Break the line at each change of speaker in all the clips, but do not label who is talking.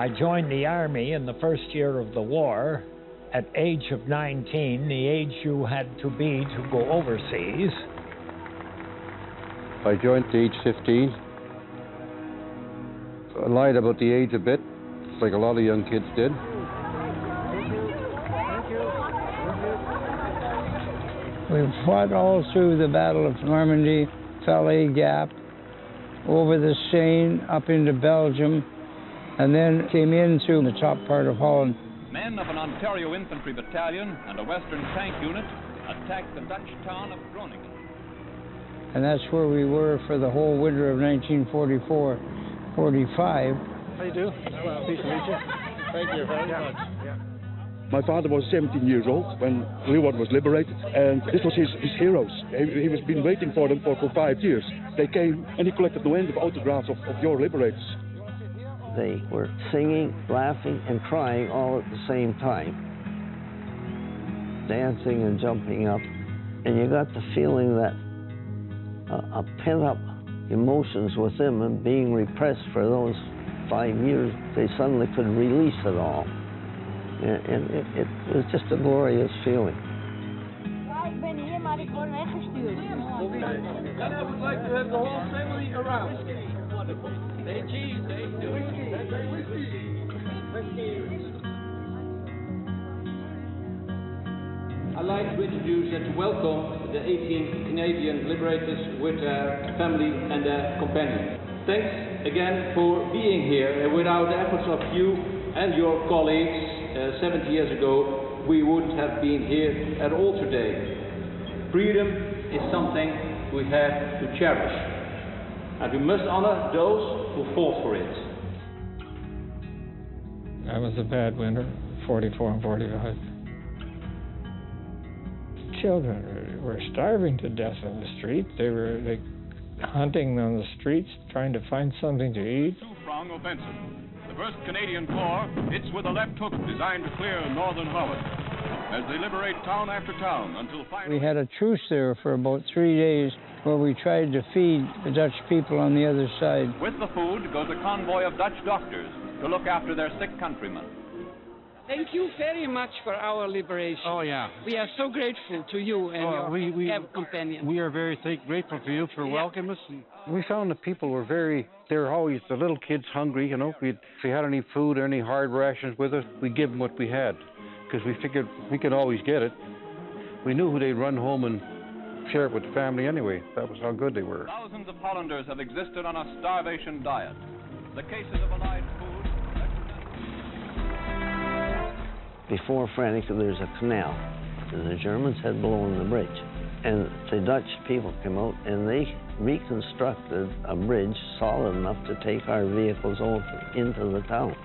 I joined the Army in the first year of the war. At age of 19, the age you had to be to go overseas.
I joined at age 15. I lied about the age a bit, like a lot of young kids did.
We fought all through the Battle of Normandy, Calais Gap, over the Seine, up into Belgium, and then came in through the top part of Holland.
Men of an Ontario infantry battalion and a Western tank unit attacked the Dutch town of Groningen.
And that's where we were for the whole winter of 1944-45.
How you do? Well, pleased to meet you. Thank you very much. Yeah.
My father was 17 years old when Leeuwarden was liberated, and this was his heroes. He was been waiting for them for 5 years. They came and he collected no end of autographs of your liberators.
They were singing, laughing, and crying all at the same time, dancing and jumping up, and you got the feeling that a pent-up emotions with them and being repressed for those 5 years, they suddenly could release it all. And it was just a glorious feeling.
Ik ben hier, maar ik word weggestuurd.
And I would like to have the whole family around. Say cheese, say whiskey. I'd like to introduce and to welcome the 18 Canadian Liberators with their family and their companions. Thanks again for being here. Without the efforts of you and your colleagues 70 years ago, we wouldn't have been here at all today. Freedom is something we have to cherish, and we must honor those who fought for it.
That was a bad winter, 44 and 45. Children were starving to death on the street. They were hunting on the streets, trying to find something to eat.
Two-prong offensive. The 1st Canadian Corps hits with a left hook designed to clear northern Holland as they liberate town after town until finally...
We had a truce there for about 3 days where we tried to feed the Dutch people on the other side.
With the food goes a convoy of Dutch doctors to look after their sick countrymen.
Thank you very much for our liberation.
Oh, yeah.
We are so grateful to you and your companions.
We are very grateful for you for welcoming us. And we found the people were they were always, the little kids hungry, you know. If we had any food or any hard rations with us, we'd give them what we had, because we figured we could always get it. We knew who they'd run home and share it with the family anyway. That was how good they were.
Thousands of Hollanders have existed on a starvation diet. The cases of allied food...
Before Franeker, there's a canal, and the Germans had blown the bridge. And the Dutch people came out, and they reconstructed a bridge solid enough to take our vehicles over into the town.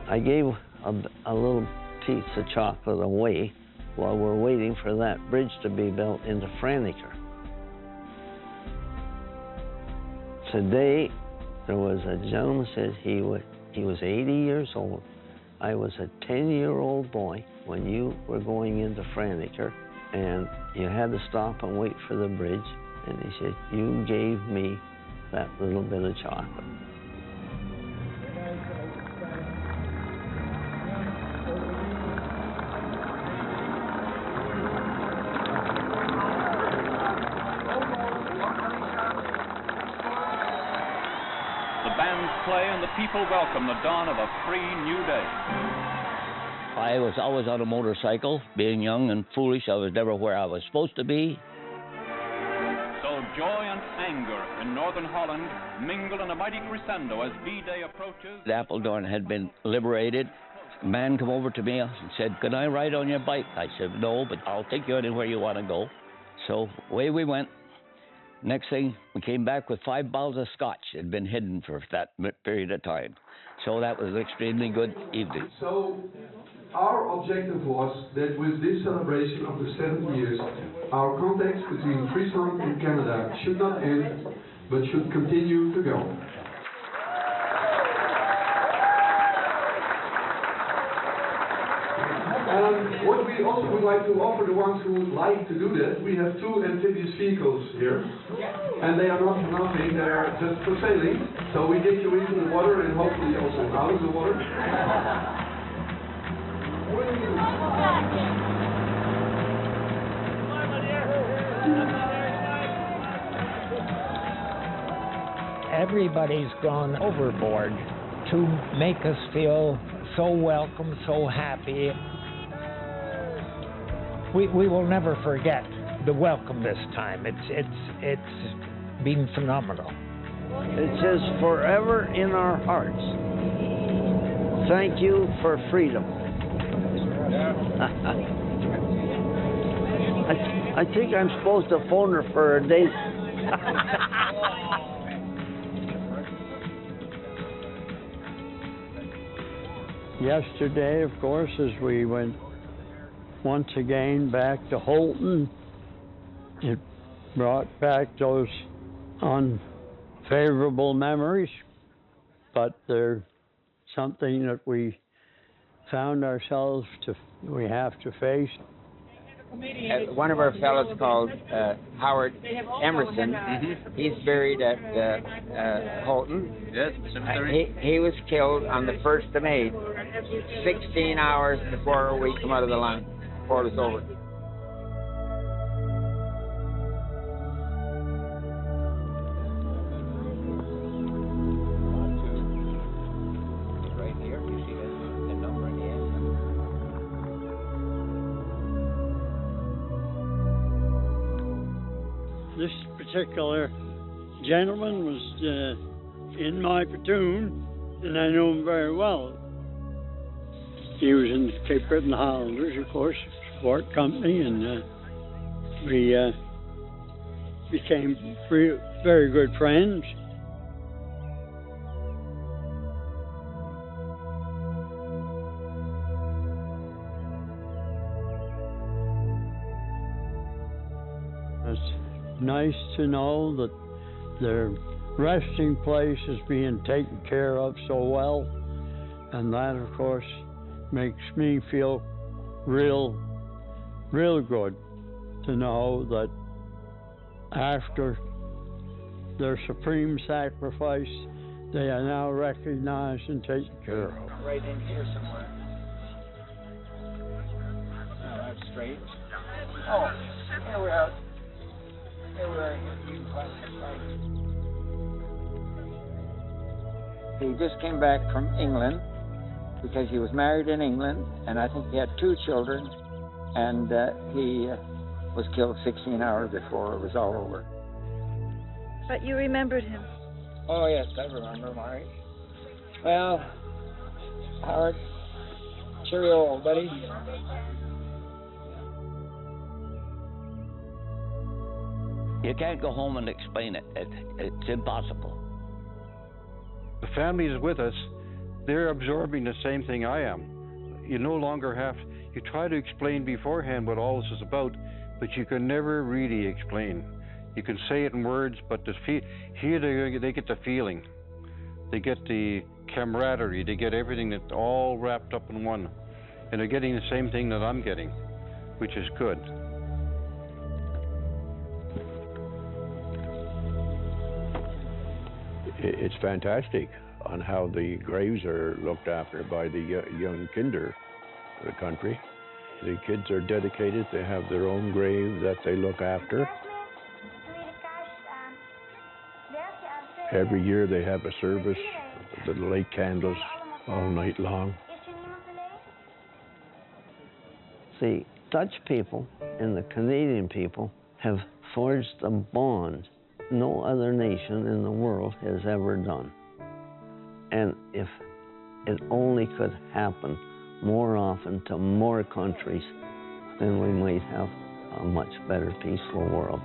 I gave a little piece of chocolate away while we're waiting for that bridge to be built into Franeker. Today, there was a gentleman said he was 80 years old. I was a 10-year-old boy when you were going into Franeker, and you had to stop and wait for the bridge, and he said, you gave me that little bit of chocolate.
Play and the people welcome the dawn of a free new day.
I was always on a motorcycle. Being young and foolish, I was never where I was supposed to be.
So joy and anger in northern Holland mingle in a mighty crescendo as V-Day approaches.
Apeldoorn had been liberated. A man came over to me and said, "Can I ride on your bike?" I said, "No, but I'll take you anywhere you want to go." So away we went. Next thing, we came back with 5 bottles of scotch. It had been hidden for that period of time. So that was an extremely good evening.
So our objective was that with this celebration of the 70 years, our contacts between Friesland and Canada should not end, but should continue to go. And what we also would like to offer the ones who would like to do that, we have 2 amphibious vehicles here. And they are not for nothing, they are just for sailing. So we get you into the water and hopefully also out of the water.
Everybody's gone overboard to make us feel so welcome, so happy. We will never forget the welcome this time. It's been phenomenal.
It says forever in our hearts. Thank you for freedom. I think I'm supposed to phone her for a date.
Yesterday, of course, as we went once again back to Holton, it brought back those unfavorable memories, but they're something that we found ourselves we have to face.
One of our fellows called Howard Emerson, he's buried at Holton.
Yes, cemetery.
He was killed on the 1st of May, 16 hours before we come out of the line, before it was over. Right here, you see the number in the end.
This particular gentleman was in my platoon, and I know him very well. He was in the Cape Breton Highlanders, of course, support company, and we became very good friends. It's nice to know that their resting place is being taken care of so well, and that, of course, makes me feel real good to know that after their supreme sacrifice, they are now recognized and taken care of.
Right in here somewhere. Oh, that's straight. Oh, here we are. Here we are. You can find it. He just came back from England because he was married in England, and I think he had 2 children, and he was killed 16 hours before it was all over.
But you remembered him?
Oh, yes, I remember, Mari. Well, Howard, cheerio, old buddy.
You can't go home and explain it. It's impossible.
The family is with us. They're absorbing the same thing I am. You no longer have, you try to explain beforehand what all this is about, but you can never really explain. You can say it in words, but here they get the feeling. They get the camaraderie. They get everything that's all wrapped up in one. And they're getting the same thing that I'm getting, which is good.
It's fantastic on how the graves are looked after by the young kinder of the country. The kids are dedicated. They have their own grave that they look after. Every year they have a service, the light candles all night long.
See, Dutch people and the Canadian people have forged a bond no other nation in the world has ever done. And if it only could happen more often to more countries, then we might have a much better, peaceful world.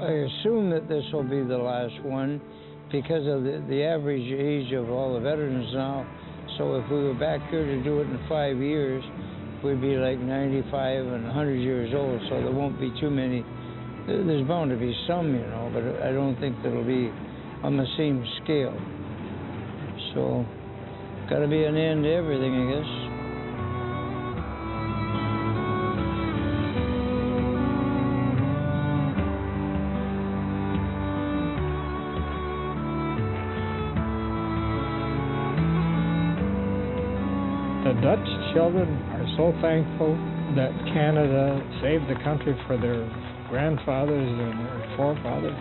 I assume that this will be the last one because of the average age of all the veterans now. So if we were back here to do it in 5 years, we'd be like 95 and 100 years old, so there won't be too many. There's bound to be some, you know, but I don't think that'll be on the same scale. So, got to be an end to everything, I guess.
The Dutch children are so thankful that Canada saved the country for their grandfathers and their forefathers.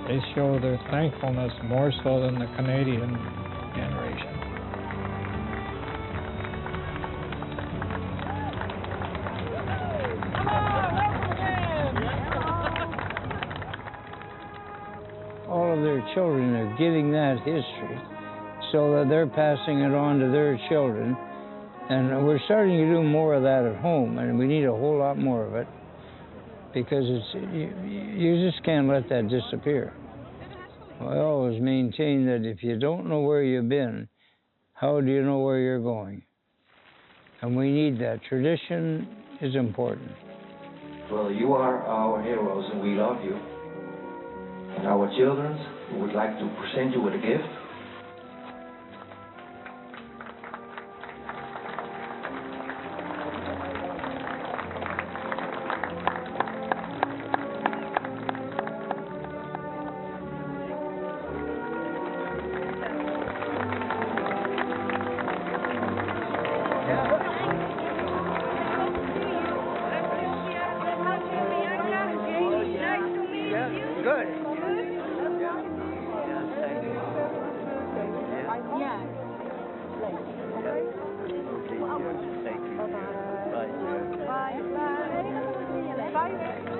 They show their thankfulness more so than the Canadian generation.
All of their children are getting that history, so that they're passing it on to their children. And we're starting to do more of that at home, and we need a whole lot more of it, because you just can't let that disappear. I always maintain that if you don't know where you've been, how do you know where you're going? And we need that. Tradition is important.
Well, you are our heroes, and we love you. And our children would like to present you with a gift.
Bye.